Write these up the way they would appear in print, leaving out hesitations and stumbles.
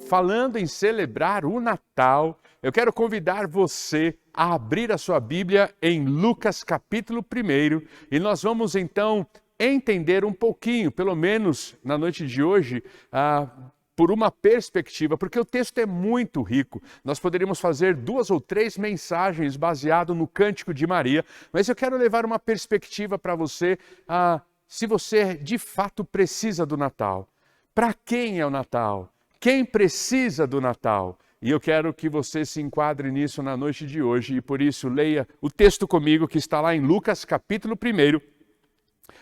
falando em celebrar o Natal, eu quero convidar você a abrir a sua Bíblia em Lucas capítulo 1 e nós vamos então entender um pouquinho, pelo menos na noite de hoje, por uma perspectiva, porque o texto é muito rico. Nós poderíamos fazer 2 ou 3 mensagens baseado no Cântico de Maria, mas eu quero levar uma perspectiva para você, se você de fato precisa do Natal. Para quem é o Natal? Quem precisa do Natal? E eu quero que você se enquadre nisso na noite de hoje, e por isso leia o texto comigo que está lá em Lucas capítulo 1,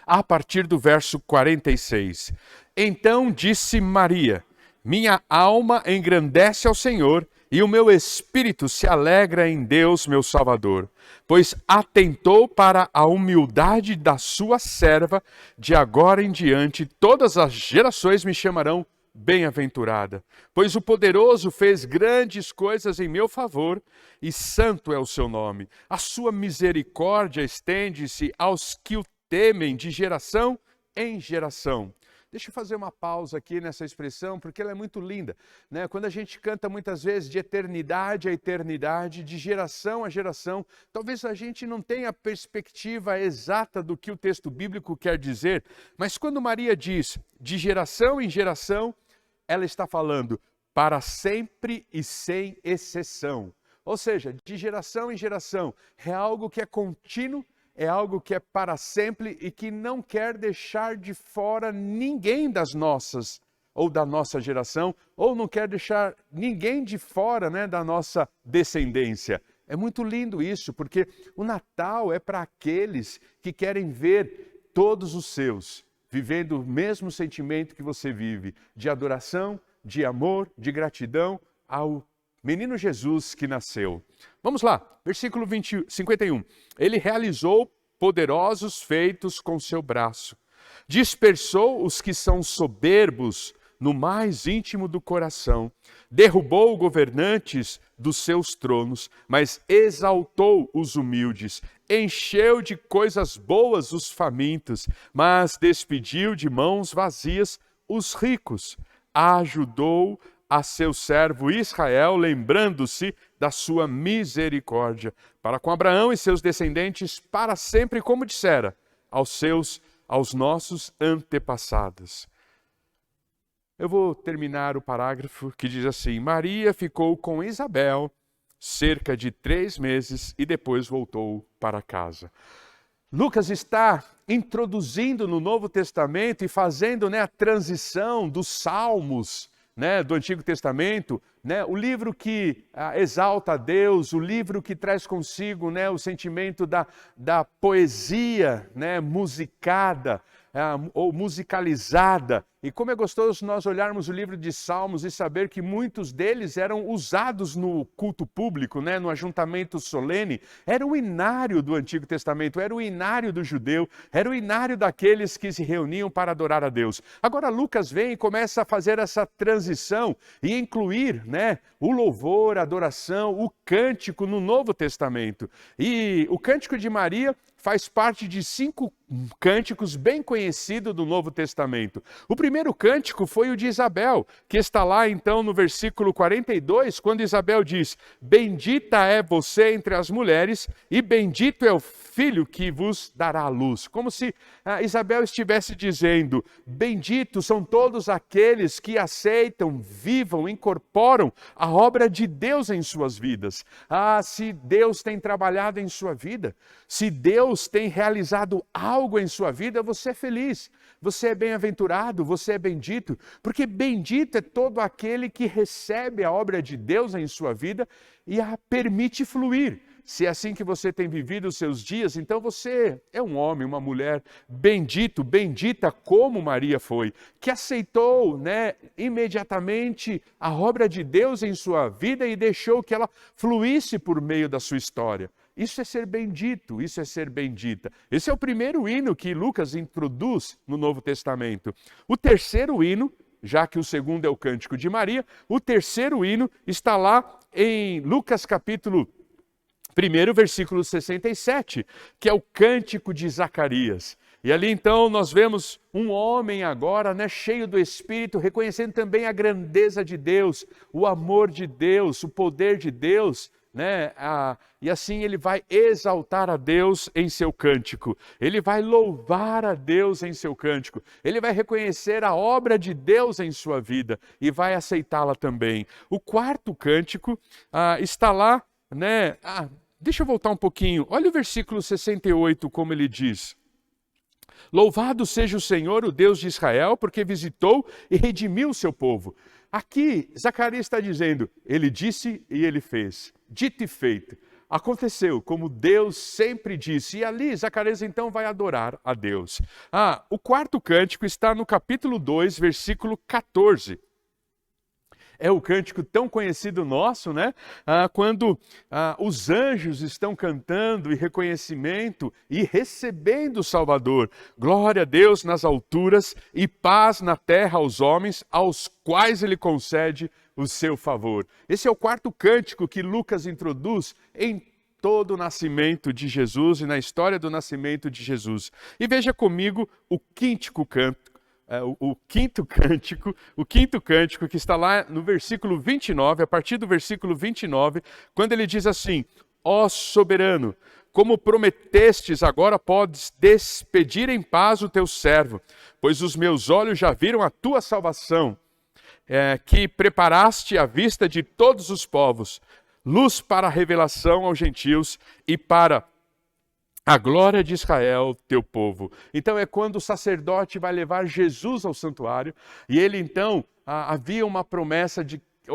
a partir do verso 46. Então disse Maria: minha alma engrandece ao Senhor, e o meu espírito se alegra em Deus, meu Salvador, pois atentou para a humildade da sua serva. De agora em diante, todas as gerações me chamarão bem-aventurada, pois o Poderoso fez grandes coisas em meu favor, e santo é o seu nome. A sua misericórdia estende-se aos que o temem de geração em geração. Deixa eu fazer uma pausa aqui nessa expressão, porque ela é muito linda, né? Quando a gente canta muitas vezes de eternidade a eternidade, de geração a geração, talvez a gente não tenha a perspectiva exata do que o texto bíblico quer dizer, mas quando Maria diz de geração em geração, ela está falando para sempre e sem exceção. Ou seja, de geração em geração, é algo que é contínuo, é algo que é para sempre e que não quer deixar de fora ninguém das nossas, ou da nossa geração, ou não quer deixar ninguém de fora, né, da nossa descendência. É muito lindo isso, porque o Natal é para aqueles que querem ver todos os seus vivendo o mesmo sentimento que você vive, de adoração, de amor, de gratidão ao menino Jesus que nasceu. Vamos lá, versículo 51. Ele realizou poderosos feitos com seu braço. Dispersou os que são soberbos no mais íntimo do coração. Derrubou governantes dos seus tronos, mas exaltou os humildes. Encheu de coisas boas os famintos, mas despediu de mãos vazias os ricos. Ajudou a seu servo Israel, lembrando-se da sua misericórdia, para com Abraão e seus descendentes para sempre, como dissera aos nossos antepassados. Eu vou terminar o parágrafo que diz assim: Maria ficou com Isabel cerca de 3 meses e depois voltou para casa. Lucas está introduzindo no Novo Testamento e fazendo, a transição dos Salmos, do Antigo Testamento, o livro que exalta a Deus, o livro que traz consigo o sentimento da poesia musicada ou musicalizada. E como é gostoso nós olharmos o livro de Salmos e saber que muitos deles eram usados no culto público, no ajuntamento solene. Era o inário do Antigo Testamento, era o inário do judeu, era o inário daqueles que se reuniam para adorar a Deus. Agora Lucas vem e começa a fazer essa transição e incluir o louvor, a adoração, o cântico no Novo Testamento. E o Cântico de Maria faz parte de 5 cânticos bem conhecidos do Novo Testamento. O primeiro cântico foi o de Isabel, que está lá então no versículo 42, quando Isabel diz: bendita é você entre as mulheres e bendito é o filho que vos dará a luz. Como se Isabel estivesse dizendo: benditos são todos aqueles que aceitam, vivam, incorporam a obra de Deus em suas vidas. Se Deus tem trabalhado em sua vida, se Deus tem realizado algo em sua vida, você é feliz, você é bem-aventurado, você é bendito, porque bendito é todo aquele que recebe a obra de Deus em sua vida e a permite fluir. Se é assim que você tem vivido os seus dias, então você é um homem, uma mulher bendito, bendita como Maria foi, que aceitou imediatamente a obra de Deus em sua vida e deixou que ela fluísse por meio da sua história. Isso é ser bendito, isso é ser bendita. Esse é o primeiro hino que Lucas introduz no Novo Testamento. O terceiro hino, já que o segundo é o Cântico de Maria, o terceiro hino está lá em Lucas capítulo 1, versículo 67, que é o Cântico de Zacarias. E ali então nós vemos um homem agora, né, cheio do Espírito, reconhecendo também a grandeza de Deus, o amor de Deus, o poder de Deus, né? E assim ele vai exaltar a Deus em seu cântico, ele vai louvar a Deus em seu cântico, ele vai reconhecer a obra de Deus em sua vida e vai aceitá-la também. O quarto cântico está lá, né? Deixa eu voltar um pouquinho, olha o versículo 68, como ele diz. Louvado seja o Senhor, o Deus de Israel, porque visitou e redimiu o seu povo. Aqui, Zacarias está dizendo, ele disse e ele fez. Dito e feito. Aconteceu como Deus sempre disse. E ali, Zacarias então vai adorar a Deus. O quarto cântico está no capítulo 2, versículo 14. É o cântico tão conhecido nosso, né? Quando os anjos estão cantando em reconhecimento e recebendo o Salvador. Glória a Deus nas alturas e paz na terra aos homens, aos quais ele concede o seu favor. Esse é o quarto cântico que Lucas introduz em todo o nascimento de Jesus e na história do nascimento de Jesus. E veja comigo o quinto canto. O quinto cântico que está lá no versículo 29, a partir do versículo 29, quando ele diz assim: ó soberano, como prometestes, agora podes despedir em paz o teu servo, pois os meus olhos já viram a tua salvação, que preparaste à vista de todos os povos, luz para a revelação aos gentios e para a glória de Israel, teu povo. Então é quando o sacerdote vai levar Jesus ao santuário, e ele então, havia uma promessa,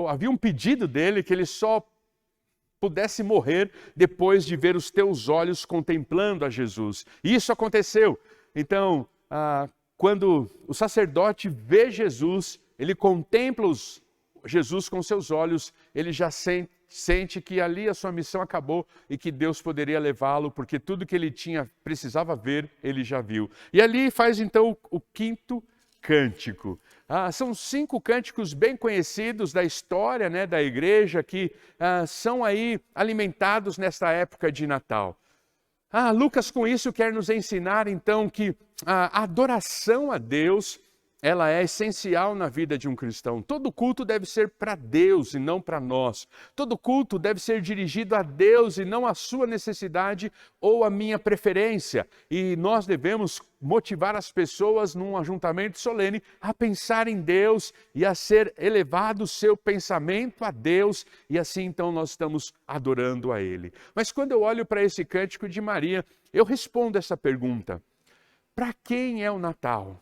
havia um pedido dele que ele só pudesse morrer depois de ver os teus olhos contemplando a Jesus. E isso aconteceu. Então, quando o sacerdote vê Jesus, ele contempla Jesus com seus olhos, ele já sente que ali a sua missão acabou e que Deus poderia levá-lo, porque tudo que ele precisava ver, ele já viu. E ali faz então o quinto cântico. São 5 cânticos bem conhecidos da história, né, da igreja, que são aí alimentados nesta época de Natal. Lucas com isso quer nos ensinar então que a adoração a Deus, ela é essencial na vida de um cristão. Todo culto deve ser para Deus e não para nós. Todo culto deve ser dirigido a Deus e não à sua necessidade ou à minha preferência. E nós devemos motivar as pessoas num ajuntamento solene a pensar em Deus e a ser elevado o seu pensamento a Deus, e assim então nós estamos adorando a Ele. Mas quando eu olho para esse cântico de Maria, eu respondo essa pergunta: para quem é o Natal?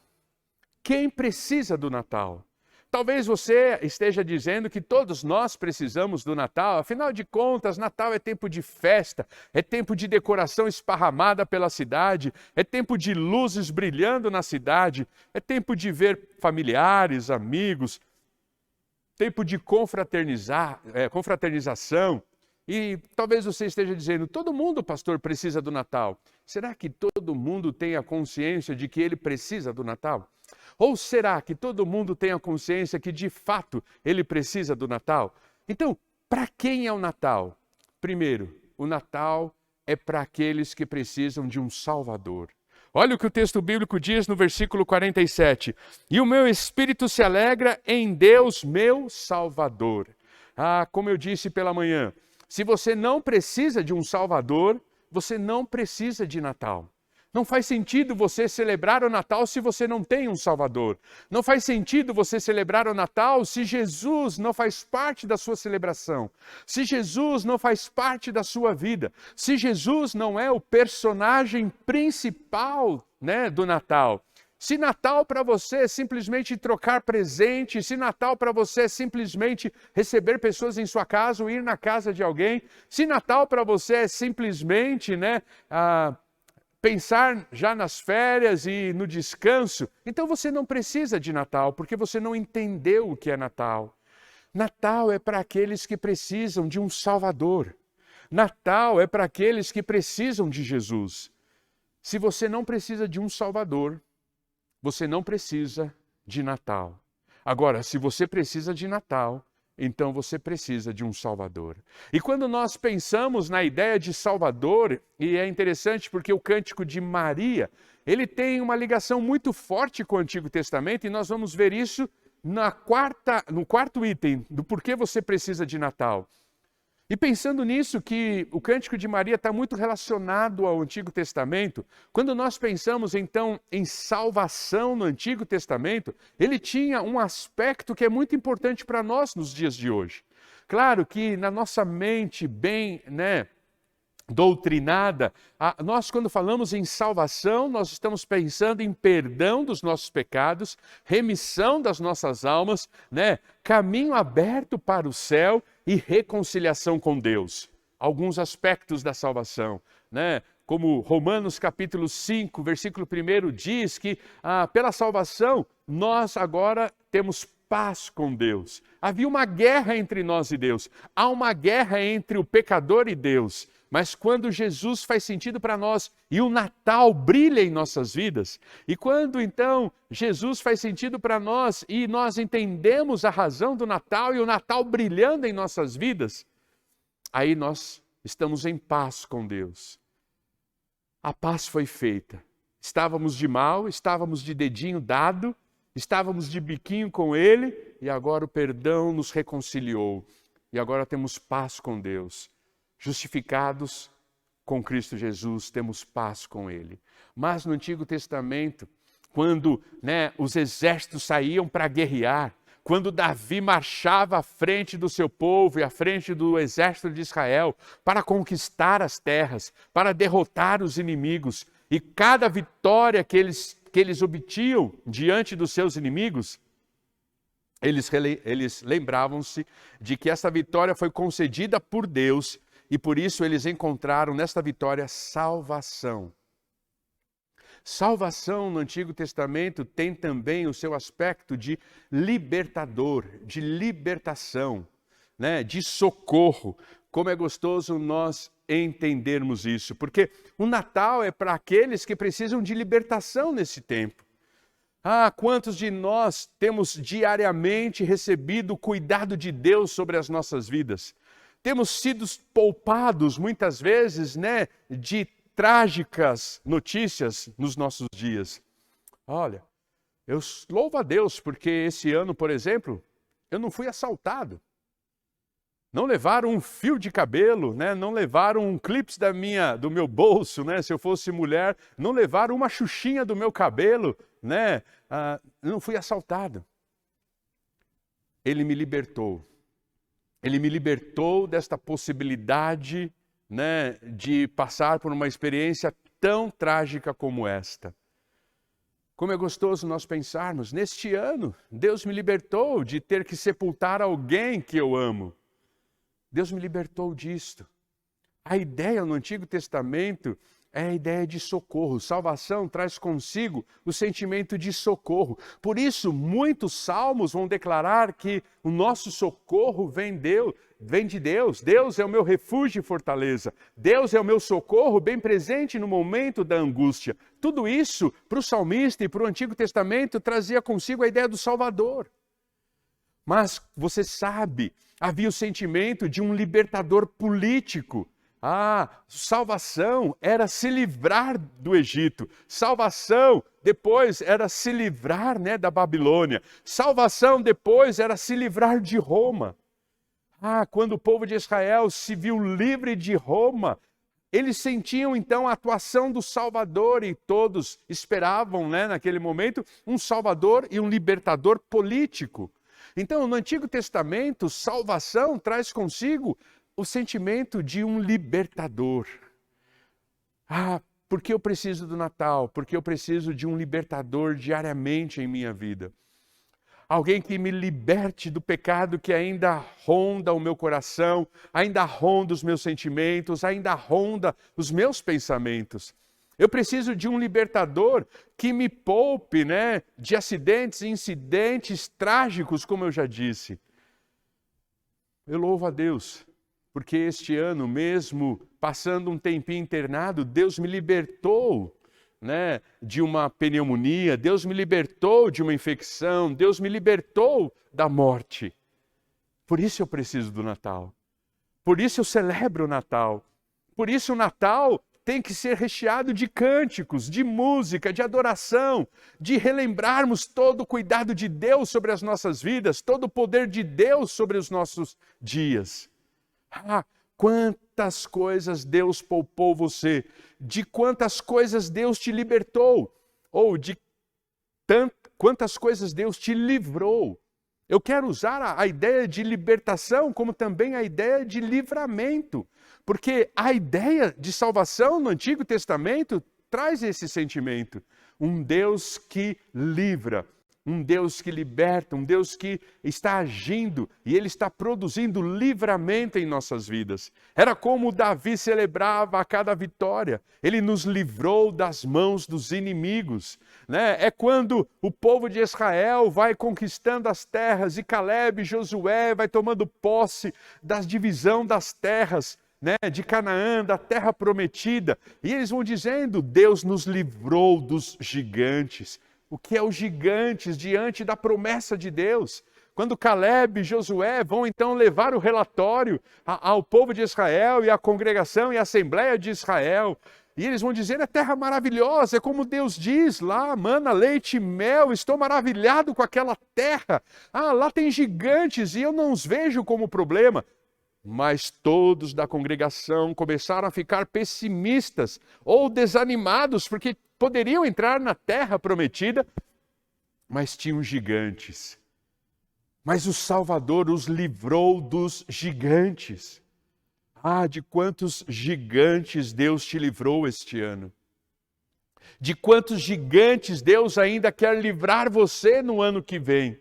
Quem precisa do Natal? Talvez você esteja dizendo que todos nós precisamos do Natal, afinal de contas, Natal é tempo de festa, é tempo de decoração esparramada pela cidade, é tempo de luzes brilhando na cidade, é tempo de ver familiares, amigos, tempo de confraternização. E talvez você esteja dizendo, todo mundo, pastor, precisa do Natal. Será que todo mundo tem a consciência de que ele precisa do Natal? Ou será que todo mundo tem a consciência que, de fato, ele precisa do Natal? Então, para quem é o Natal? Primeiro, o Natal é para aqueles que precisam de um Salvador. Olha o que o texto bíblico diz no versículo 47. E o meu espírito se alegra em Deus, meu Salvador. Como eu disse pela manhã, se você não precisa de um Salvador, você não precisa de Natal. Não faz sentido você celebrar o Natal se você não tem um Salvador. Não faz sentido você celebrar o Natal se Jesus não faz parte da sua celebração. Se Jesus não faz parte da sua vida. Se Jesus não é o personagem principal, né, do Natal. Se Natal para você é simplesmente trocar presente, se Natal para você é simplesmente receber pessoas em sua casa ou ir na casa de alguém, se Natal para você é simplesmente, né, pensar já nas férias e no descanso, então você não precisa de Natal, porque você não entendeu o que é Natal. Natal é para aqueles que precisam de um Salvador. Natal é para aqueles que precisam de Jesus. Se você não precisa de um Salvador, você não precisa de Natal. Agora, se você precisa de Natal, então você precisa de um Salvador. E quando nós pensamos na ideia de Salvador, e é interessante porque o Cântico de Maria, ele tem uma ligação muito forte com o Antigo Testamento, e nós vamos ver isso no quarto item do porquê você precisa de Natal. E pensando nisso, que o Cântico de Maria está muito relacionado ao Antigo Testamento, quando nós pensamos então em salvação no Antigo Testamento, ele tinha um aspecto que é muito importante para nós nos dias de hoje. Claro que na nossa mente bem, doutrinada, nós quando falamos em salvação, nós estamos pensando em perdão dos nossos pecados, remissão das nossas almas, caminho aberto para o céu e reconciliação com Deus. Alguns aspectos da salvação, como Romanos capítulo 5, versículo 1 diz que pela salvação nós agora temos paz com Deus. Havia uma guerra entre nós e Deus. Há uma guerra entre o pecador e Deus. Mas quando Jesus faz sentido para nós e o Natal brilha em nossas vidas, e quando então Jesus faz sentido para nós e nós entendemos a razão do Natal e o Natal brilhando em nossas vidas, aí nós estamos em paz com Deus. A paz foi feita. Estávamos de mal, estávamos de dedinho dado, estávamos de biquinho com Ele e agora o perdão nos reconciliou. E agora temos paz com Deus. Justificados com Cristo Jesus, temos paz com Ele. Mas no Antigo Testamento, quando os exércitos saíam para guerrear, quando Davi marchava à frente do seu povo e à frente do exército de Israel para conquistar as terras, para derrotar os inimigos, e cada vitória que eles obtinham diante dos seus inimigos, eles lembravam-se de que essa vitória foi concedida por Deus e por isso eles encontraram nesta vitória salvação. Salvação no Antigo Testamento tem também o seu aspecto de libertador, de libertação, de socorro. Como é gostoso nós entendermos isso, porque o Natal é para aqueles que precisam de libertação nesse tempo. Quantos de nós temos diariamente recebido o cuidado de Deus sobre as nossas vidas? Temos sido poupados muitas vezes, de trágicas notícias nos nossos dias. Olha, eu louvo a Deus porque esse ano, por exemplo, eu não fui assaltado. Não levaram um fio de cabelo, não levaram um clipe do meu bolso, se eu fosse mulher, não levaram uma xuxinha do meu cabelo, não fui assaltado. Ele me libertou. Ele me libertou desta possibilidade, de passar por uma experiência tão trágica como esta. Como é gostoso nós pensarmos, neste ano, Deus me libertou de ter que sepultar alguém que eu amo. Deus me libertou disto. A ideia no Antigo Testamento é a ideia de socorro. Salvação traz consigo o sentimento de socorro. Por isso, muitos salmos vão declarar que o nosso socorro vem de Deus. Deus é o meu refúgio e fortaleza. Deus é o meu socorro bem presente no momento da angústia. Tudo isso, para o salmista e para o Antigo Testamento, trazia consigo a ideia do Salvador. Mas, você sabe, havia o sentimento de um libertador político. Salvação era se livrar do Egito. Salvação depois era se livrar da Babilônia. Salvação depois era se livrar de Roma. Quando o povo de Israel se viu livre de Roma, eles sentiam então a atuação do Salvador e todos esperavam, naquele momento, um Salvador e um libertador político. Então, no Antigo Testamento, salvação traz consigo o sentimento de um libertador. Porque eu preciso do Natal, porque eu preciso de um libertador diariamente em minha vida. Alguém que me liberte do pecado que ainda ronda o meu coração, ainda ronda os meus sentimentos, ainda ronda os meus pensamentos. Eu preciso de um libertador que me poupe, de acidentes e incidentes trágicos, como eu já disse. Eu louvo a Deus, porque este ano, mesmo passando um tempinho internado, Deus me libertou, de uma pneumonia, Deus me libertou de uma infecção, Deus me libertou da morte. Por isso eu preciso do Natal. Por isso eu celebro o Natal. Por isso o Natal tem que ser recheado de cânticos, de música, de adoração, de relembrarmos todo o cuidado de Deus sobre as nossas vidas, todo o poder de Deus sobre os nossos dias. Ah, quantas coisas Deus poupou você, de quantas coisas Deus te libertou, ou de quantas coisas Deus te livrou. Eu quero usar a ideia de libertação como também a ideia de livramento, porque a ideia de salvação no Antigo Testamento traz esse sentimento. Um Deus que livra, um Deus que liberta, um Deus que está agindo e Ele está produzindo livramento em nossas vidas. Era como Davi celebrava a cada vitória. Ele nos livrou das mãos dos inimigos. É quando o povo de Israel vai conquistando as terras e Caleb e Josué vai tomando posse da divisão das terras, de Canaã, da terra prometida. E eles vão dizendo, Deus nos livrou dos gigantes. O que é os gigantes diante da promessa de Deus? Quando Caleb e Josué vão então levar o relatório ao povo de Israel e à congregação e à Assembleia de Israel, e eles vão dizer, é terra maravilhosa, é como Deus diz lá, mana, leite e mel, estou maravilhado com aquela terra. Lá tem gigantes e eu não os vejo como problema. Mas todos da congregação começaram a ficar pessimistas ou desanimados, porque poderiam entrar na terra prometida, mas tinham gigantes. Mas o Salvador os livrou dos gigantes. De quantos gigantes Deus te livrou este ano. De quantos gigantes Deus ainda quer livrar você no ano que vem.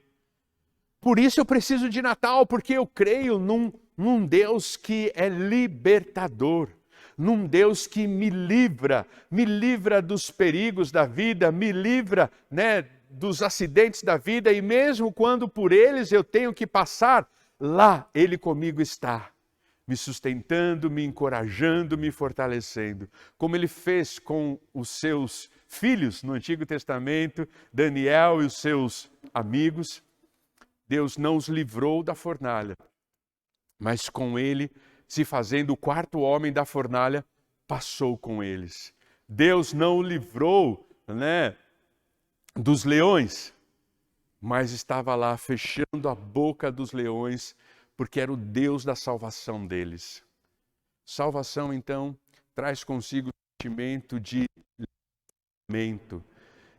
Por isso eu preciso de Natal, porque eu creio num Deus que é libertador, num Deus que me livra dos perigos da vida, me livra, dos acidentes da vida, e mesmo quando por eles eu tenho que passar, lá Ele comigo está, me sustentando, me encorajando, me fortalecendo, como Ele fez com os seus filhos no Antigo Testamento, Daniel e os seus amigos. Deus não os livrou da fornalha, mas com ele, se fazendo o quarto homem da fornalha, passou com eles. Deus não o livrou, dos leões, mas estava lá fechando a boca dos leões, porque era o Deus da salvação deles. Salvação, então, traz consigo o sentimento de livramento,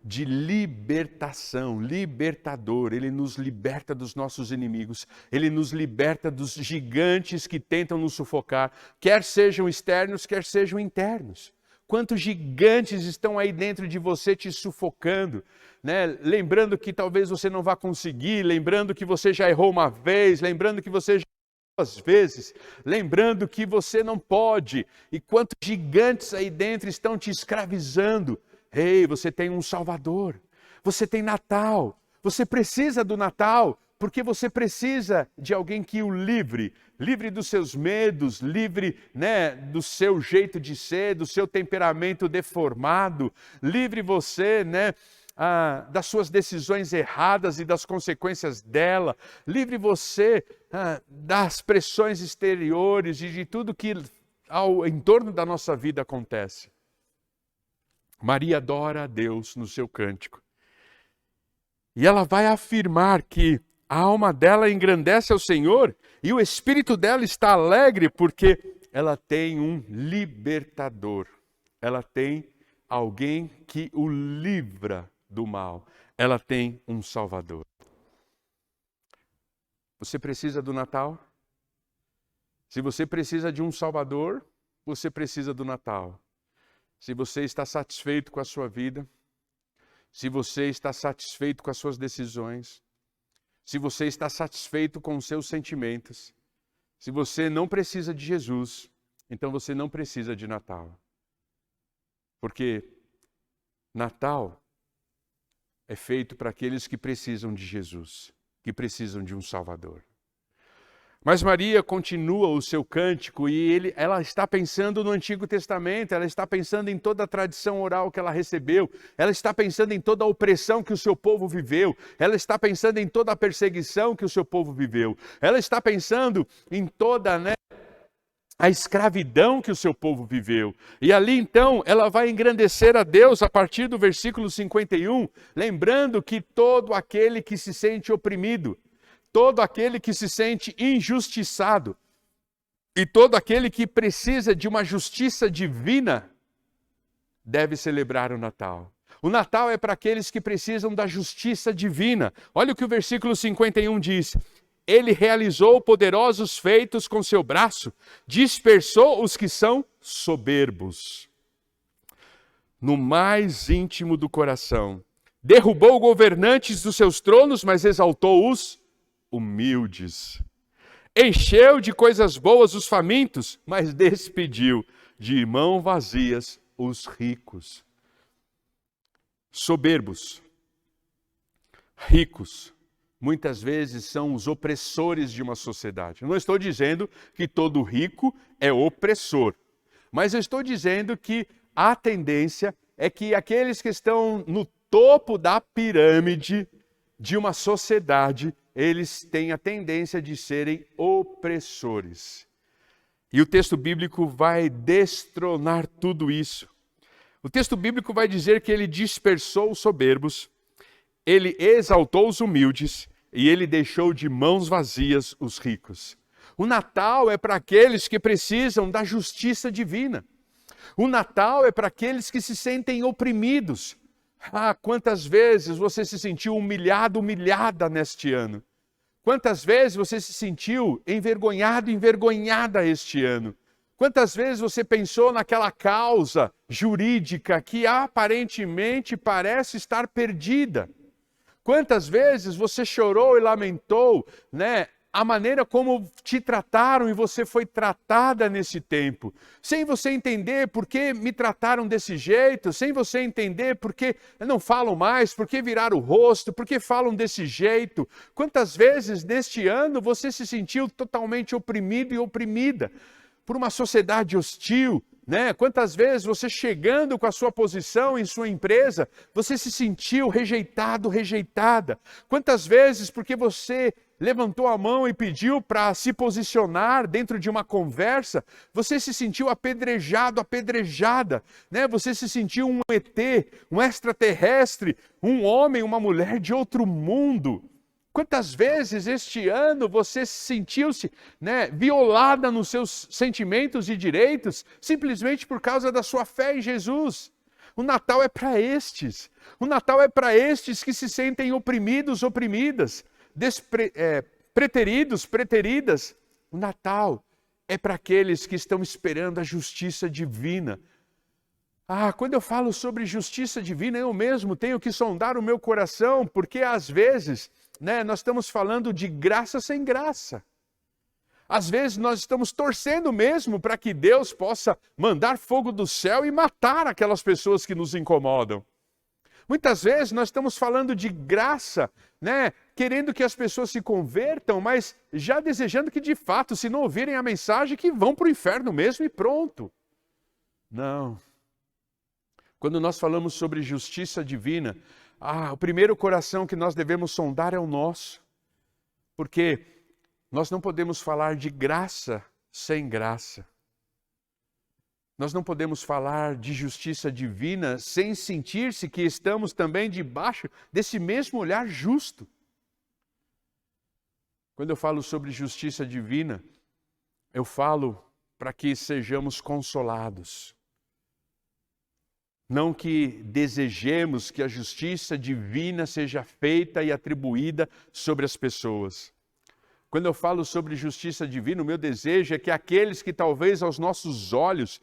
de libertação, libertador. Ele nos liberta dos nossos inimigos, Ele nos liberta dos gigantes que tentam nos sufocar, quer sejam externos, quer sejam internos. Quantos gigantes estão aí dentro de você te sufocando, lembrando que talvez você não vá conseguir, lembrando que você já errou uma vez, lembrando que você já errou duas vezes, lembrando que você não pode, e quantos gigantes aí dentro estão te escravizando. Ei, você tem um Salvador, você tem Natal, você precisa do Natal, porque você precisa de alguém que o livre dos seus medos, livre do seu jeito de ser, do seu temperamento deformado, livre você das suas decisões erradas e das consequências dela, livre você das pressões exteriores e de tudo que em torno da nossa vida acontece. Maria adora a Deus no seu cântico. E ela vai afirmar que a alma dela engrandece ao Senhor e o espírito dela está alegre porque ela tem um libertador. Ela tem alguém que o livra do mal. Ela tem um Salvador. Você precisa do Natal? Se você precisa de um Salvador, você precisa do Natal. Se você está satisfeito com a sua vida, se você está satisfeito com as suas decisões, se você está satisfeito com os seus sentimentos, se você não precisa de Jesus, então você não precisa de Natal. Porque Natal é feito para aqueles que precisam de Jesus, que precisam de um Salvador. Mas Maria continua o seu cântico e ela está pensando no Antigo Testamento, ela está pensando em toda a tradição oral que ela recebeu, ela está pensando em toda a opressão que o seu povo viveu, ela está pensando em toda a perseguição que o seu povo viveu, ela está pensando em toda, a escravidão que o seu povo viveu. E ali então ela vai engrandecer a Deus a partir do versículo 51, lembrando que todo aquele que se sente oprimido, todo aquele que se sente injustiçado e todo aquele que precisa de uma justiça divina deve celebrar o Natal. O Natal é para aqueles que precisam da justiça divina. Olha o que o versículo 51 diz. Ele realizou poderosos feitos com seu braço, dispersou os que são soberbos. No mais íntimo do coração, derrubou governantes dos seus tronos, mas exaltou os humildes. Encheu de coisas boas os famintos, mas despediu de mãos vazias os ricos. Soberbos, ricos, muitas vezes são os opressores de uma sociedade. Eu não estou dizendo que todo rico é opressor, mas eu estou dizendo que a tendência é que aqueles que estão no topo da pirâmide de uma sociedade, eles têm a tendência de serem opressores. E o texto bíblico vai destronar tudo isso. O texto bíblico vai dizer que ele dispersou os soberbos, ele exaltou os humildes e ele deixou de mãos vazias os ricos. O Natal é para aqueles que precisam da justiça divina. O Natal é para aqueles que se sentem oprimidos. Ah, quantas vezes você se sentiu humilhado, humilhada neste ano? Quantas vezes você se sentiu envergonhado, envergonhada este ano? Quantas vezes você pensou naquela causa jurídica que aparentemente parece estar perdida? Quantas vezes você chorou e lamentou, a maneira como te trataram e você foi tratada nesse tempo, sem você entender por que me trataram desse jeito, sem você entender por que não falam mais, por que viraram o rosto, por que falam desse jeito. Quantas vezes neste ano você se sentiu totalmente oprimido e oprimida por uma sociedade hostil, Quantas vezes você chegando com a sua posição em sua empresa, você se sentiu rejeitado, rejeitada? Quantas vezes porque você levantou a mão e pediu para se posicionar dentro de uma conversa, você se sentiu apedrejado, apedrejada, Você se sentiu um ET, um extraterrestre, um homem, uma mulher de outro mundo? Quantas vezes este ano você sentiu-se violada nos seus sentimentos e direitos simplesmente por causa da sua fé em Jesus? O Natal é para estes. O Natal é para estes que se sentem oprimidos, oprimidas, preteridos, preteridas. O Natal é para aqueles que estão esperando a justiça divina. Quando eu falo sobre justiça divina, eu mesmo tenho que sondar o meu coração, porque às vezes nós estamos falando de graça sem graça. Às vezes nós estamos torcendo mesmo para que Deus possa mandar fogo do céu e matar aquelas pessoas que nos incomodam. Muitas vezes nós estamos falando de graça, querendo que as pessoas se convertam, mas já desejando que de fato, se não ouvirem a mensagem, que vão para o inferno mesmo e pronto. Não. Quando nós falamos sobre justiça divina, o primeiro coração que nós devemos sondar é o nosso. Porque nós não podemos falar de graça sem graça. Nós não podemos falar de justiça divina sem sentir-se que estamos também debaixo desse mesmo olhar justo. Quando eu falo sobre justiça divina, eu falo para que sejamos consolados. Não que desejemos que a justiça divina seja feita e atribuída sobre as pessoas. Quando eu falo sobre justiça divina, o meu desejo é que aqueles que talvez aos nossos olhos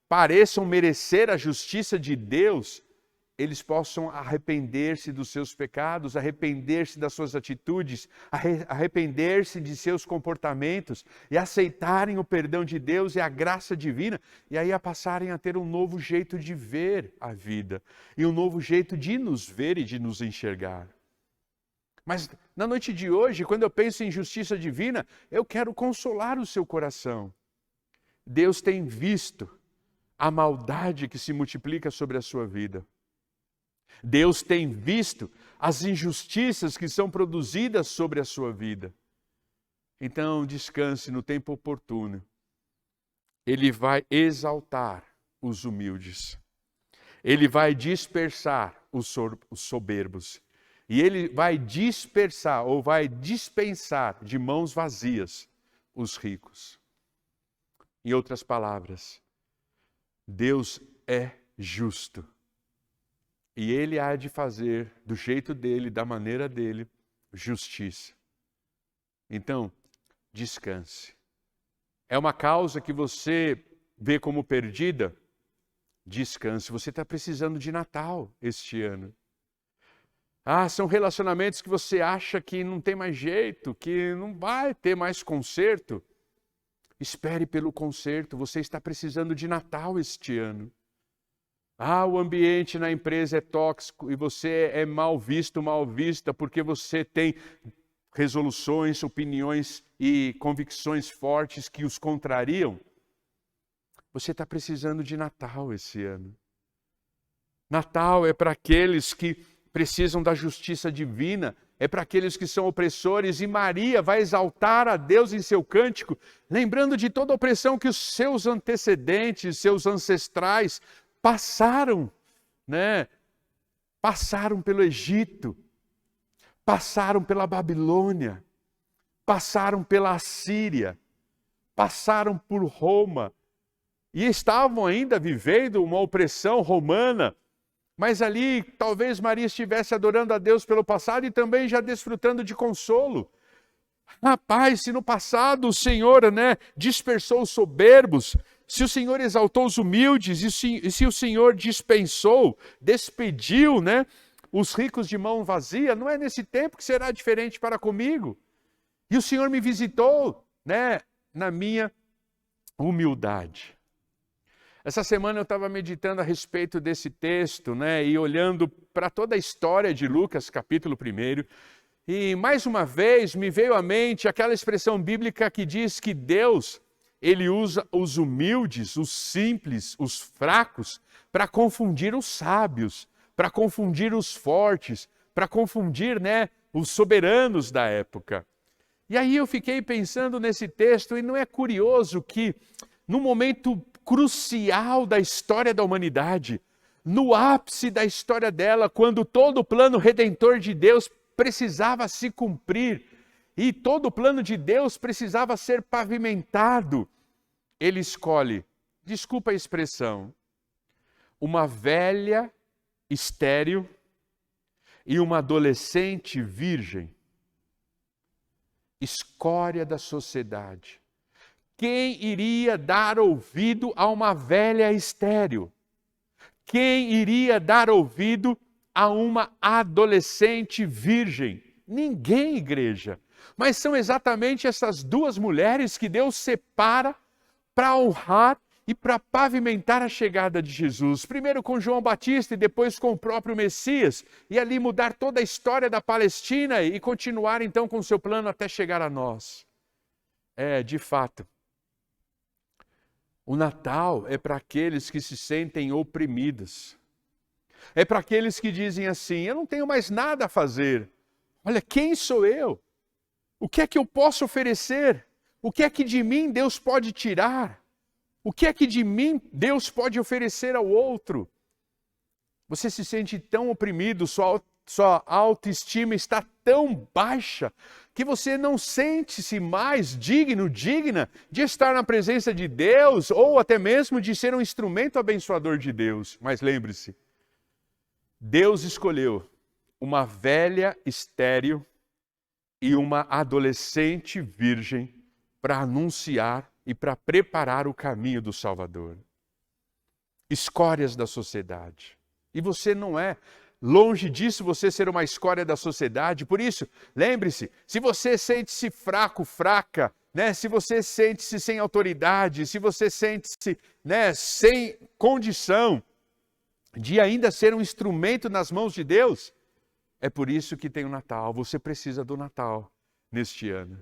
pareçam merecer a justiça de Deus, eles possam arrepender-se dos seus pecados, arrepender-se das suas atitudes, arrepender-se de seus comportamentos e aceitarem o perdão de Deus e a graça divina, e aí passarem a ter um novo jeito de ver a vida e um novo jeito de nos ver e de nos enxergar. Mas na noite de hoje, quando eu penso em justiça divina, eu quero consolar o seu coração. Deus tem visto a maldade que se multiplica sobre a sua vida. Deus tem visto as injustiças que são produzidas sobre a sua vida. Então, descanse no tempo oportuno. Ele vai exaltar os humildes. Ele vai dispersar os soberbos. E ele vai dispersar ou vai dispensar de mãos vazias os ricos. Em outras palavras, Deus é justo. E Ele há de fazer do jeito dele, da maneira dele, justiça. Então, descanse. É uma causa que você vê como perdida? Descanse. Você está precisando de Natal este ano. São relacionamentos que você acha que não tem mais jeito, que não vai ter mais conserto. Espere pelo conserto. Você está precisando de Natal este ano. O ambiente na empresa é tóxico e você é mal visto, mal vista, porque você tem resoluções, opiniões e convicções fortes que os contrariam. Você está precisando de Natal esse ano. Natal é para aqueles que precisam da justiça divina, é para aqueles que são opressores, e Maria vai exaltar a Deus em seu cântico, lembrando de toda a opressão que os seus antecedentes, seus ancestrais passaram, né? Passaram pelo Egito, passaram pela Babilônia, passaram pela Assíria, passaram por Roma, e estavam ainda vivendo uma opressão romana, mas ali talvez Maria estivesse adorando a Deus pelo passado e também já desfrutando de consolo. Rapaz, se no passado o Senhor, dispersou os soberbos, se o Senhor exaltou os humildes, e se o Senhor dispensou, despediu, os ricos de mão vazia, não é nesse tempo que será diferente para comigo. E o Senhor me visitou, na minha humildade. Essa semana eu estava meditando a respeito desse texto, e olhando para toda a história de Lucas, capítulo 1, e mais uma vez me veio à mente aquela expressão bíblica que diz que Deus, Ele usa os humildes, os simples, os fracos, para confundir os sábios, para confundir os fortes, para confundir, os soberanos da época. E aí eu fiquei pensando nesse texto, e não é curioso que, no momento crucial da história da humanidade, no ápice da história dela, quando todo o plano redentor de Deus precisava se cumprir e todo o plano de Deus precisava ser pavimentado, Ele escolhe, desculpa a expressão, uma velha estéril e uma adolescente virgem, escória da sociedade. Quem iria dar ouvido a uma velha estéril? Quem iria dar ouvido a uma adolescente virgem? Ninguém, igreja. Mas são exatamente essas duas mulheres que Deus separa para honrar e para pavimentar a chegada de Jesus. Primeiro com João Batista e depois com o próprio Messias. E ali mudar toda a história da Palestina e continuar então com o seu plano até chegar a nós. De fato. O Natal é para aqueles que se sentem oprimidos. É para aqueles que dizem assim, eu não tenho mais nada a fazer. Olha, quem sou eu? O que é que eu posso oferecer? O que é que de mim Deus pode tirar? O que é que de mim Deus pode oferecer ao outro? Você se sente tão oprimido, sua autoestima está tão baixa, que você não sente-se mais digno, digna de estar na presença de Deus, ou até mesmo de ser um instrumento abençoador de Deus. Mas lembre-se, Deus escolheu uma velha estéril e uma adolescente virgem para anunciar e para preparar o caminho do Salvador. Escórias da sociedade. E você não é. Longe disso você ser uma escória da sociedade. Por isso, lembre-se, se você sente-se fraco, fraca, se você sente-se sem autoridade, se você sente-se sem condição de ainda ser um instrumento nas mãos de Deus, É por isso que tem o Natal. Você precisa do Natal neste ano.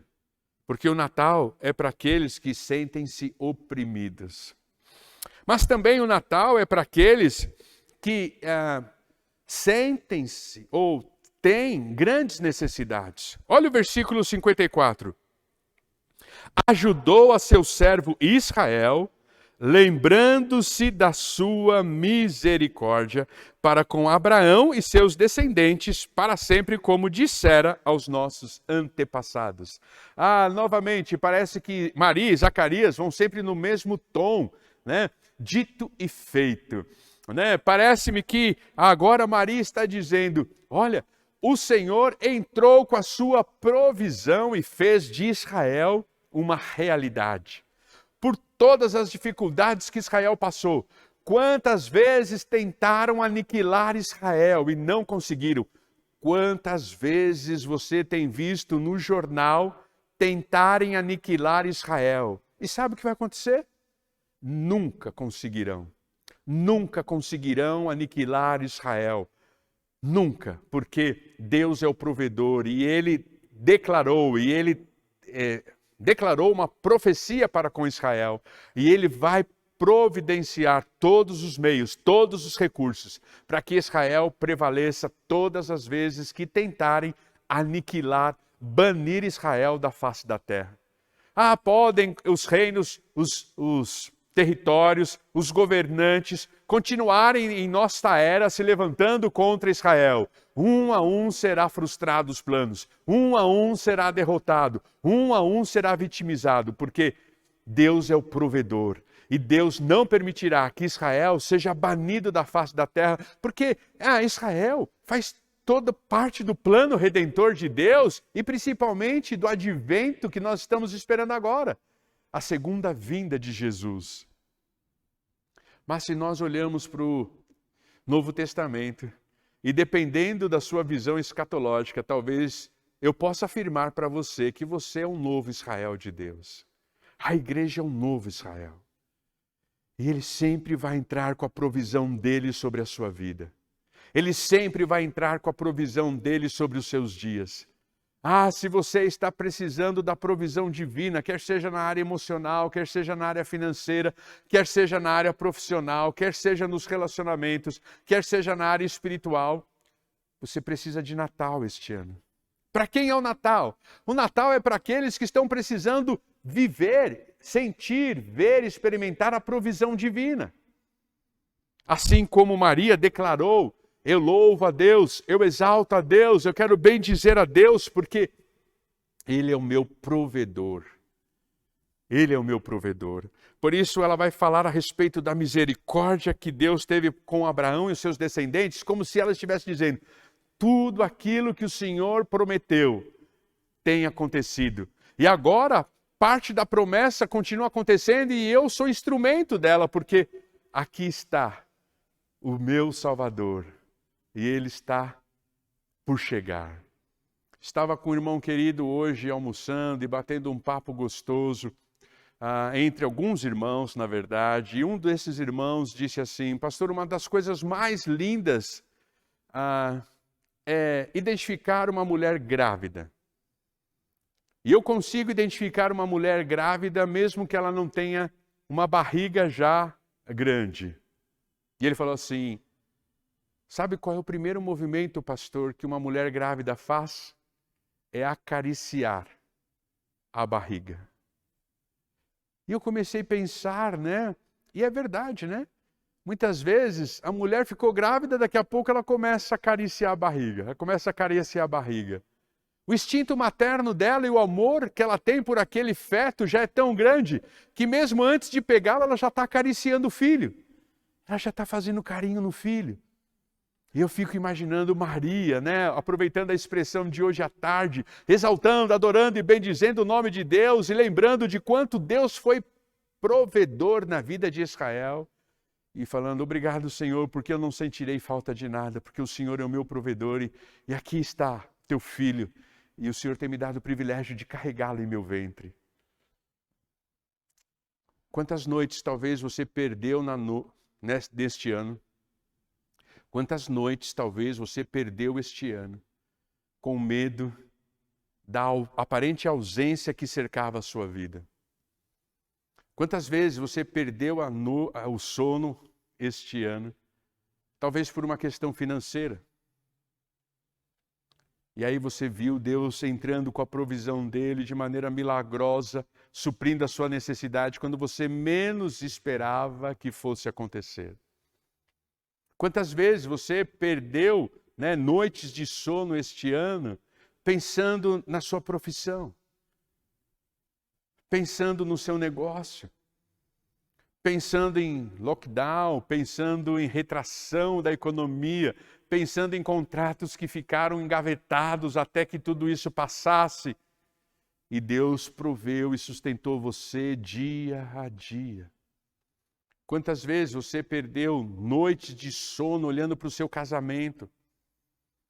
Porque o Natal é para aqueles que sentem-se oprimidos. Mas também o Natal é para aqueles que sentem-se ou têm grandes necessidades. Olha o versículo 54. Ajudou a seu servo Israel, lembrando-se da sua misericórdia para com Abraão e seus descendentes para sempre, como dissera aos nossos antepassados. Novamente, parece que Maria e Zacarias vão sempre no mesmo tom, né? Dito e feito. Né? Parece-me que agora Maria está dizendo, olha, o Senhor entrou com a sua provisão e fez de Israel uma realidade. Por todas as dificuldades que Israel passou, quantas vezes tentaram aniquilar Israel e não conseguiram? Quantas vezes você tem visto no jornal tentarem aniquilar Israel? E sabe o que vai acontecer? Nunca conseguirão. Nunca conseguirão aniquilar Israel. Nunca, porque Deus é o provedor e Ele declarou, declarou uma profecia para com Israel. E Ele vai providenciar todos os meios, todos os recursos, para que Israel prevaleça todas as vezes que tentarem aniquilar, banir Israel da face da terra. Podem os reinos, os territórios, os governantes continuarem em nossa era se levantando contra Israel. Um a um será frustrado os planos, um a um será derrotado, um a um será vitimizado, porque Deus é o provedor. E Deus não permitirá que Israel seja banido da face da terra, porque Israel faz toda parte do plano redentor de Deus e principalmente do advento que nós estamos esperando agora, a segunda vinda de Jesus. Mas se nós olhamos para o Novo Testamento e dependendo da sua visão escatológica, talvez eu possa afirmar para você que você é um novo Israel de Deus. A igreja é um novo Israel. E Ele sempre vai entrar com a provisão dEle sobre a sua vida. Ele sempre vai entrar com a provisão dEle sobre os seus dias. Se você está precisando da provisão divina, quer seja na área emocional, quer seja na área financeira, quer seja na área profissional, quer seja nos relacionamentos, quer seja na área espiritual, você precisa de Natal este ano. Para quem é o Natal? O Natal é para aqueles que estão precisando viver, sentir, ver, experimentar a provisão divina. Assim como Maria declarou, eu louvo a Deus, eu exalto a Deus, eu quero bem dizer a Deus, porque Ele é o meu provedor. Ele é o meu provedor. Por isso ela vai falar a respeito da misericórdia que Deus teve com Abraão e os seus descendentes, como se ela estivesse dizendo, tudo aquilo que o Senhor prometeu tem acontecido. E agora, parte da promessa continua acontecendo e eu sou instrumento dela, porque aqui está o meu Salvador. E Ele está por chegar. Estava com um irmão querido hoje almoçando e batendo um papo gostoso entre alguns irmãos, na verdade. E um desses irmãos disse assim, pastor, uma das coisas mais lindas é identificar uma mulher grávida. E eu consigo identificar uma mulher grávida mesmo que ela não tenha uma barriga já grande. E ele falou assim, sabe qual é o primeiro movimento, pastor, que uma mulher grávida faz? É acariciar a barriga. E eu comecei a pensar, né? E é verdade, né? Muitas vezes a mulher ficou grávida, daqui a pouco ela começa a acariciar a barriga. Ela começa a acariciar a barriga. O instinto materno dela e o amor que ela tem por aquele feto já é tão grande que mesmo antes de pegá-lo, ela já está acariciando o filho. Ela já está fazendo carinho no filho. E eu fico imaginando Maria, né, aproveitando a expressão de hoje à tarde, exaltando, adorando e bendizendo o nome de Deus e lembrando de quanto Deus foi provedor na vida de Israel. E falando, obrigado Senhor, porque eu não sentirei falta de nada, porque o Senhor é o meu provedor e aqui está teu filho. E o Senhor tem me dado o privilégio de carregá-lo em meu ventre. Quantas noites talvez você perdeu neste ano? Quantas noites talvez você perdeu este ano? com medo da aparente ausência que cercava a sua vida? Quantas vezes você perdeu o sono este ano? Talvez por uma questão financeira. E aí você viu Deus entrando com a provisão dele de maneira milagrosa, suprindo a sua necessidade quando você menos esperava que fosse acontecer. Quantas vezes você perdeu, noites de sono este ano, pensando na sua profissão, pensando no seu negócio, pensando em lockdown, pensando em retração da economia, pensando em contratos que ficaram engavetados até que tudo isso passasse. E Deus proveu e sustentou você dia a dia. Quantas vezes você perdeu noites de sono olhando para o seu casamento,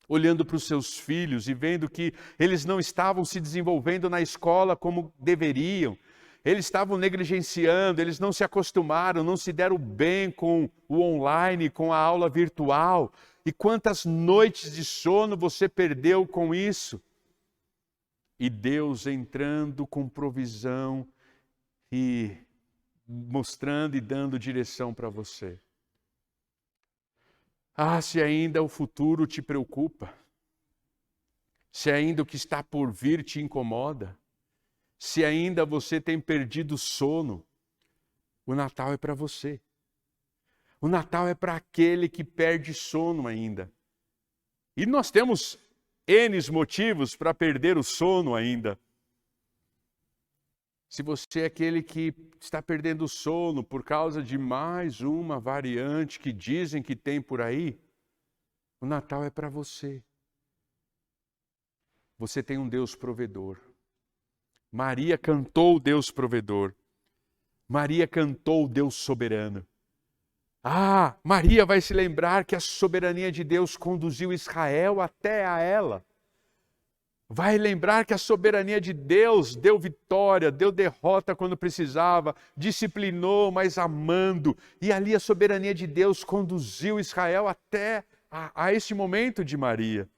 olhando para os seus filhos e vendo que eles não estavam se desenvolvendo na escola como deveriam. Eles estavam negligenciando, eles não se acostumaram, não se deram bem com o online, com a aula virtual. E quantas noites de sono você perdeu com isso? E Deus entrando com provisão e mostrando e dando direção para você. Se ainda o futuro te preocupa, se ainda o que está por vir te incomoda, se ainda você tem perdido o sono, o Natal é para você. O Natal é para aquele que perde sono ainda. E nós temos N motivos para perder o sono ainda. Se você é aquele que está perdendo o sono por causa de mais uma variante que dizem que tem por aí, o Natal é para você. Você tem um Deus provedor. Maria cantou o Deus provedor. Maria cantou o Deus soberano. Maria vai se lembrar que a soberania de Deus conduziu Israel até a ela. Vai lembrar que a soberania de Deus deu vitória, deu derrota quando precisava, disciplinou, mas amando. E ali a soberania de Deus conduziu Israel até a este momento de Maria.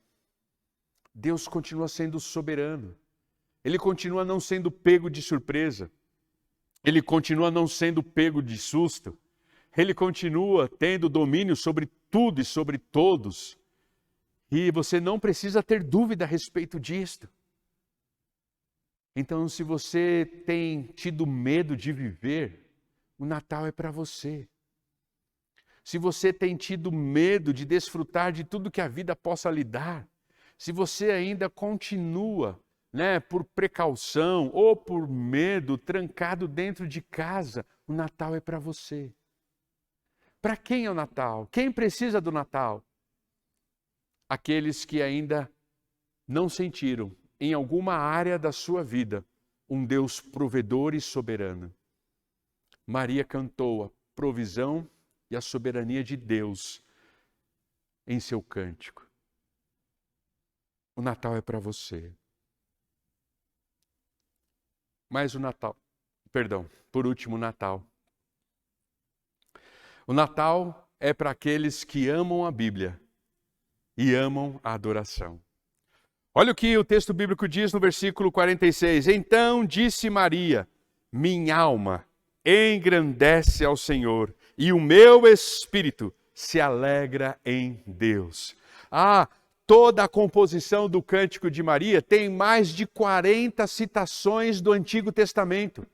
Deus continua sendo soberano. Ele continua não sendo pego de surpresa. Ele continua não sendo pego de susto. Ele continua tendo domínio sobre tudo e sobre todos. E você não precisa ter dúvida a respeito disto. Então, se você tem tido medo de viver, o Natal é para você. Se você tem tido medo de desfrutar de tudo que a vida possa lhe dar, se você ainda continua, por precaução ou por medo, trancado dentro de casa, o Natal é para você. Para quem é o Natal? Quem precisa do Natal? Aqueles que ainda não sentiram, em alguma área da sua vida, um Deus provedor e soberano. Maria cantou a provisão e a soberania de Deus em seu cântico. O Natal é para você. Mas por último, o Natal. O Natal é para aqueles que amam a Bíblia e amam a adoração. Olha o que o texto bíblico diz no versículo 46. Então disse Maria, minha alma engrandece ao Senhor e o meu espírito se alegra em Deus. Toda a composição do Cântico de Maria tem mais de 40 citações do Antigo Testamento.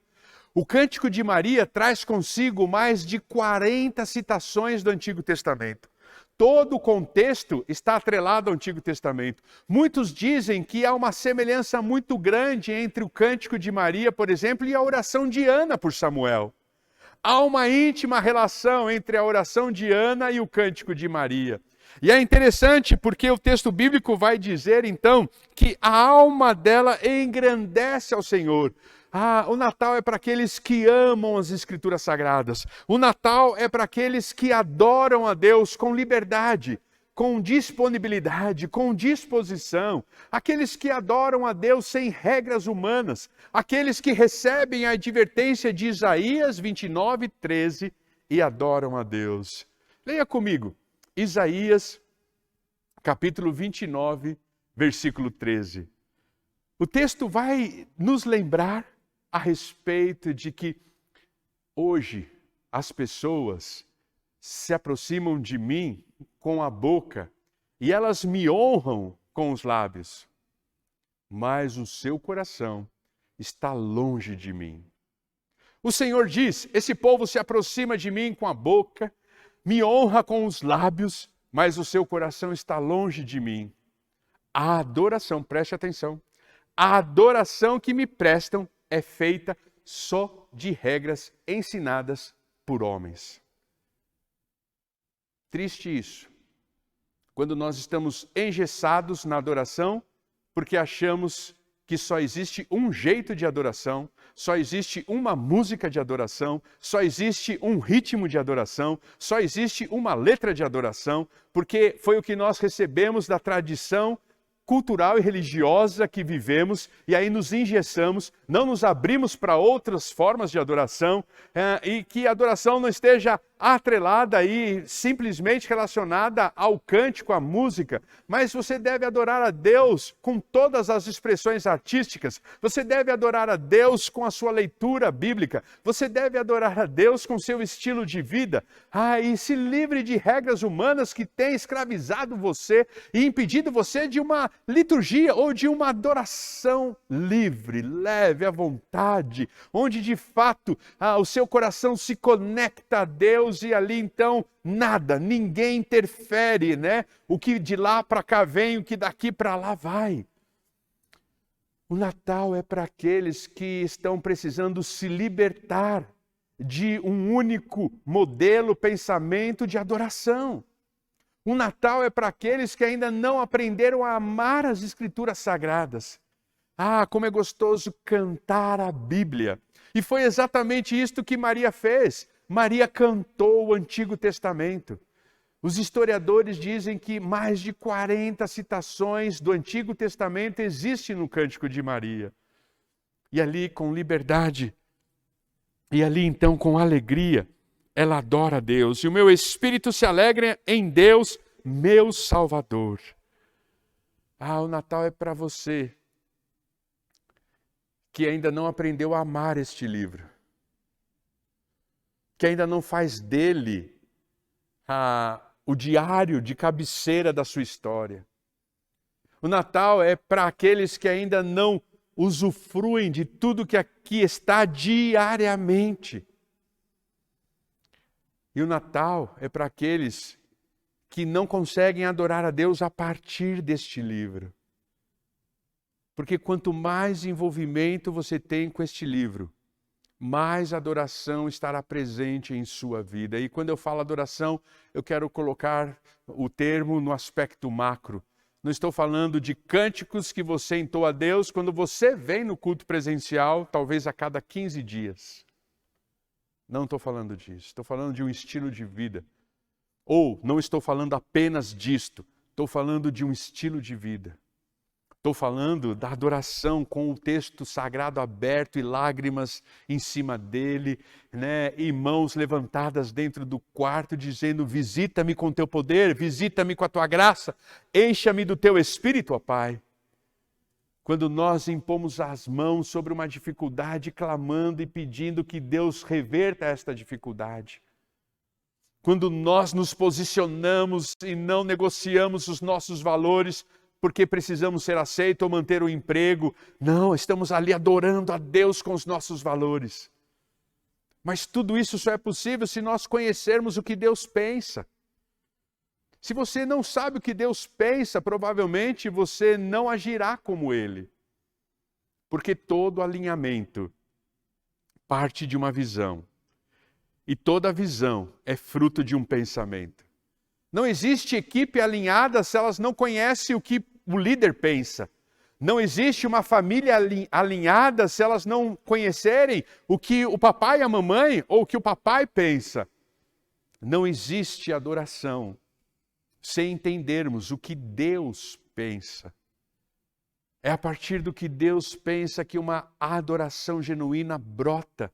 O Cântico de Maria traz consigo mais de 40 citações do Antigo Testamento. Todo o contexto está atrelado ao Antigo Testamento. Muitos dizem que há uma semelhança muito grande entre o Cântico de Maria, por exemplo, e a oração de Ana por Samuel. Há uma íntima relação entre a oração de Ana e o Cântico de Maria. E é interessante porque o texto bíblico vai dizer, então, que a alma dela engrandece ao Senhor. O Natal é para aqueles que amam as Escrituras Sagradas. O Natal é para aqueles que adoram a Deus com liberdade, com disponibilidade, com disposição. Aqueles que adoram a Deus sem regras humanas. Aqueles que recebem a advertência de Isaías 29:13 e adoram a Deus. Leia comigo. Isaías, capítulo 29, versículo 13. O texto vai nos lembrar a respeito de que hoje as pessoas se aproximam de mim com a boca e elas me honram com os lábios, mas o seu coração está longe de mim. O Senhor diz: esse povo se aproxima de mim com a boca, me honra com os lábios, mas o seu coração está longe de mim. A adoração, preste atenção, a adoração que me prestam é feita só de regras ensinadas por homens. Triste isso, quando nós estamos engessados na adoração, porque achamos que só existe um jeito de adoração, só existe uma música de adoração, só existe um ritmo de adoração, só existe uma letra de adoração, porque foi o que nós recebemos da tradição cultural e religiosa que vivemos, e aí nos engessamos, não nos abrimos para outras formas de adoração, e que a adoração não esteja atrelada e simplesmente relacionada ao cântico, à música, mas você deve adorar a Deus com todas as expressões artísticas, você deve adorar a Deus com a sua leitura bíblica, você deve adorar a Deus com seu estilo de vida, e se livre de regras humanas que têm escravizado você e impedido você de uma liturgia ou de uma adoração livre, leve, à vontade, onde de fato o seu coração se conecta a Deus e ali então nada, ninguém interfere, né? O que de lá para cá vem, o que daqui para lá vai. O Natal é para aqueles que estão precisando se libertar de um único modelo, pensamento de adoração. O Natal é para aqueles que ainda não aprenderam a amar as Escrituras Sagradas. Como é gostoso cantar a Bíblia. E foi exatamente isto que Maria fez. Maria cantou o Antigo Testamento. Os historiadores dizem que mais de 40 citações do Antigo Testamento existem no Cântico de Maria. E ali com liberdade, e ali então com alegria, ela adora a Deus. E o meu espírito se alegra em Deus, meu Salvador. O Natal é para você que ainda não aprendeu a amar este livro, que ainda não faz dele o diário de cabeceira da sua história. O Natal é para aqueles que ainda não usufruem de tudo que aqui está diariamente. E o Natal é para aqueles que não conseguem adorar a Deus a partir deste livro. Porque quanto mais envolvimento você tem com este livro, mais adoração estará presente em sua vida. E quando eu falo adoração, eu quero colocar o termo no aspecto macro. Não estou falando de cânticos que você entoa a Deus quando você vem no culto presencial, talvez a cada 15 dias. Não estou falando disso. Estou falando de um estilo de vida. Ou não estou falando apenas disto. Estou falando de um estilo de vida. Estou falando da adoração com o texto sagrado aberto e lágrimas em cima dele, né? E mãos levantadas dentro do quarto dizendo: visita-me com teu poder, visita-me com a tua graça, encha-me do teu espírito, ó Pai. Quando nós impomos as mãos sobre uma dificuldade, clamando e pedindo que Deus reverta esta dificuldade. Quando nós nos posicionamos e não negociamos os nossos valores, porque precisamos ser aceitos ou manter o emprego. Não, estamos ali adorando a Deus com os nossos valores. Mas tudo isso só é possível se nós conhecermos o que Deus pensa. Se você não sabe o que Deus pensa, provavelmente você não agirá como Ele. Porque todo alinhamento parte de uma visão. E toda visão é fruto de um pensamento. Não existe equipe alinhada se elas não conhecem o que o líder pensa. Não existe uma família alinhada se elas não conhecerem o que o papai e a mamãe ou o que o papai pensa. Não existe adoração sem entendermos o que Deus pensa. É a partir do que Deus pensa que uma adoração genuína brota,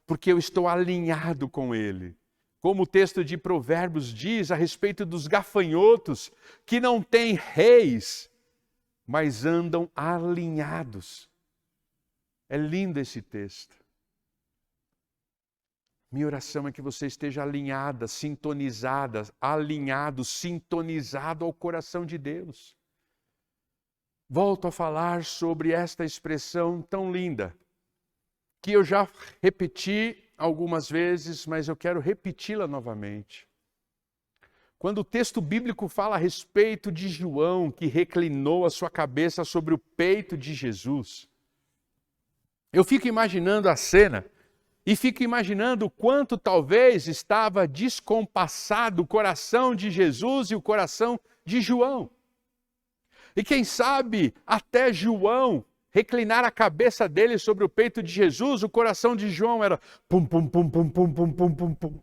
porque eu estou alinhado com Ele. Como o texto de Provérbios diz a respeito dos gafanhotos, que não têm reis, mas andam alinhados. É lindo esse texto. Minha oração é que você esteja alinhada, sintonizada, alinhado, sintonizado ao coração de Deus. Volto a falar sobre esta expressão tão linda, que eu já repeti algumas vezes, mas eu quero repeti-la novamente. Quando o texto bíblico fala a respeito de João, que reclinou a sua cabeça sobre o peito de Jesus, eu fico imaginando a cena e fico imaginando o quanto talvez estava descompassado o coração de Jesus e o coração de João. E quem sabe até João reclinar a cabeça dele sobre o peito de Jesus, o coração de João era pum, pum, pum, pum, pum, pum, pum, pum, pum.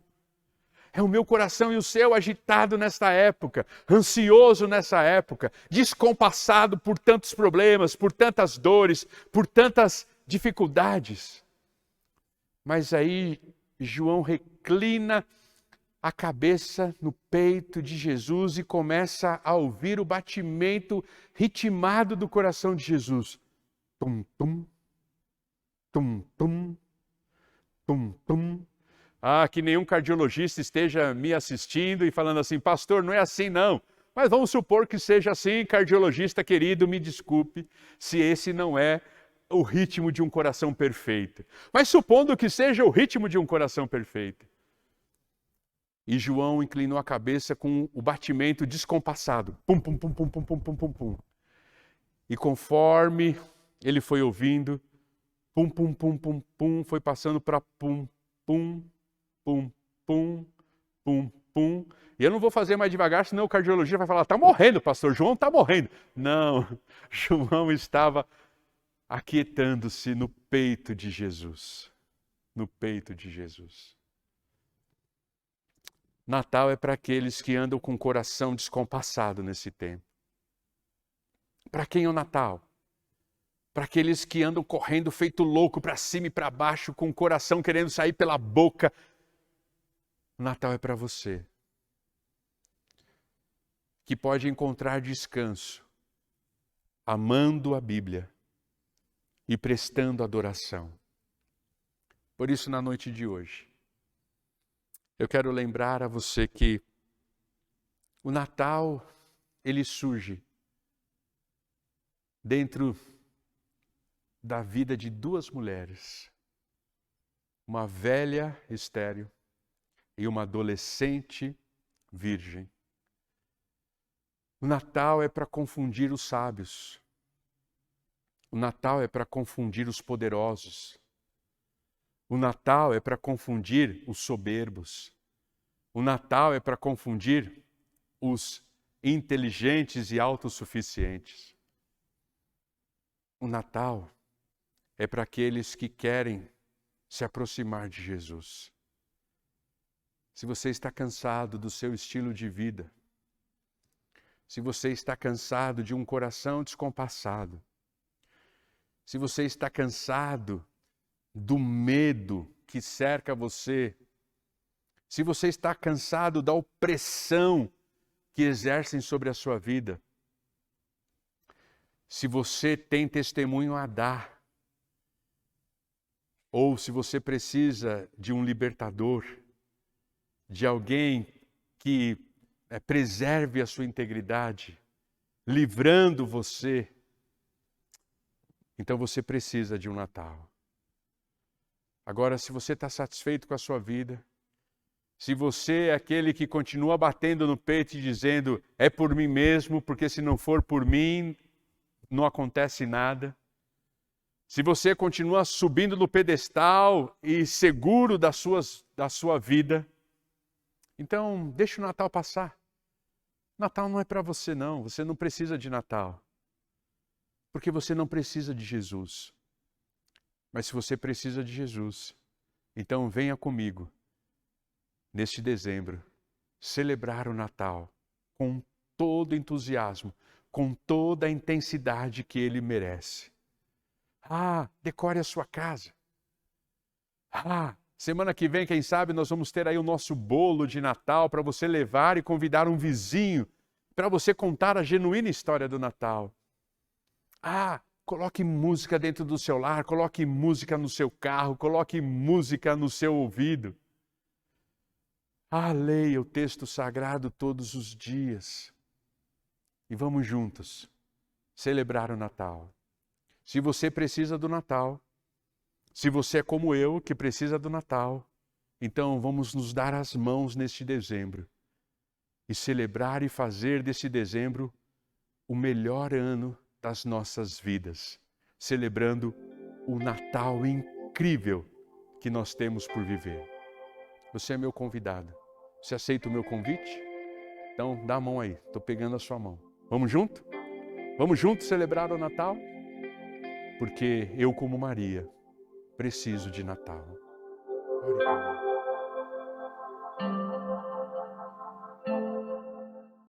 É o meu coração e o seu agitado nesta época, ansioso nessa época, descompassado por tantos problemas, por tantas dores, por tantas dificuldades. Mas aí João reclina a cabeça no peito de Jesus e começa a ouvir o batimento ritmado do coração de Jesus. Tum, tum, tum, tum, tum, tum. Ah, que nenhum cardiologista esteja me assistindo e falando assim, pastor, não é assim não. Mas vamos supor que seja assim, cardiologista querido, me desculpe, se esse não é o ritmo de um coração perfeito. Mas supondo que seja o ritmo de um coração perfeito. E João inclinou a cabeça com o batimento descompassado. Pum, pum, pum, pum, pum, pum, pum, pum, pum. E conforme ele foi ouvindo, pum, pum, pum, pum, pum, foi passando para pum, pum, pum, pum, pum, pum. E eu não vou fazer mais devagar, senão o cardiologista vai falar, está morrendo, pastor, João está morrendo. Não, João estava aquietando-se no peito de Jesus. No peito de Jesus. Natal é para aqueles que andam com o coração descompassado nesse tempo. Para quem é o Natal? Para aqueles que andam correndo feito louco para cima e para baixo, com o coração querendo sair pela boca. O Natal é para você, que pode encontrar descanso, amando a Bíblia e prestando adoração. Por isso, na noite de hoje, eu quero lembrar a você que o Natal, ele surge dentro da vida de duas mulheres, uma velha estéril e uma adolescente virgem. O Natal é para confundir os sábios. O Natal é para confundir os poderosos. O Natal é para confundir os soberbos. O Natal é para confundir os inteligentes e autossuficientes. O Natal é para aqueles que querem se aproximar de Jesus. Se você está cansado do seu estilo de vida, se você está cansado de um coração descompassado, se você está cansado do medo que cerca você, se você está cansado da opressão que exercem sobre a sua vida, se você tem testemunho a dar, ou se você precisa de um libertador, de alguém que preserve a sua integridade, livrando você, então você precisa de um Natal. Agora, se você está satisfeito com a sua vida, se você é aquele que continua batendo no peito e dizendo, é por mim mesmo, porque se não for por mim, não acontece nada. Se você continua subindo no pedestal e seguro da sua vida, então deixa o Natal passar. Natal não é para você não, você não precisa de Natal. Porque você não precisa de Jesus. Mas se você precisa de Jesus, então venha comigo, neste dezembro, celebrar o Natal com todo entusiasmo, com toda a intensidade que ele merece. Decore a sua casa. Semana que vem, quem sabe, nós vamos ter aí o nosso bolo de Natal para você levar e convidar um vizinho, para você contar a genuína história do Natal. Coloque música dentro do seu lar, coloque música no seu carro, coloque música no seu ouvido. Leia o texto sagrado todos os dias. E vamos juntos celebrar o Natal. Se você precisa do Natal, se você é como eu, que precisa do Natal, então vamos nos dar as mãos neste dezembro e celebrar e fazer desse dezembro o melhor ano das nossas vidas, celebrando o Natal incrível que nós temos por viver. Você é meu convidado. Você aceita o meu convite? Então dá a mão aí, estou pegando a sua mão. Vamos junto? Vamos juntos celebrar o Natal? Porque eu, como Maria, preciso de Natal. Ore por mim.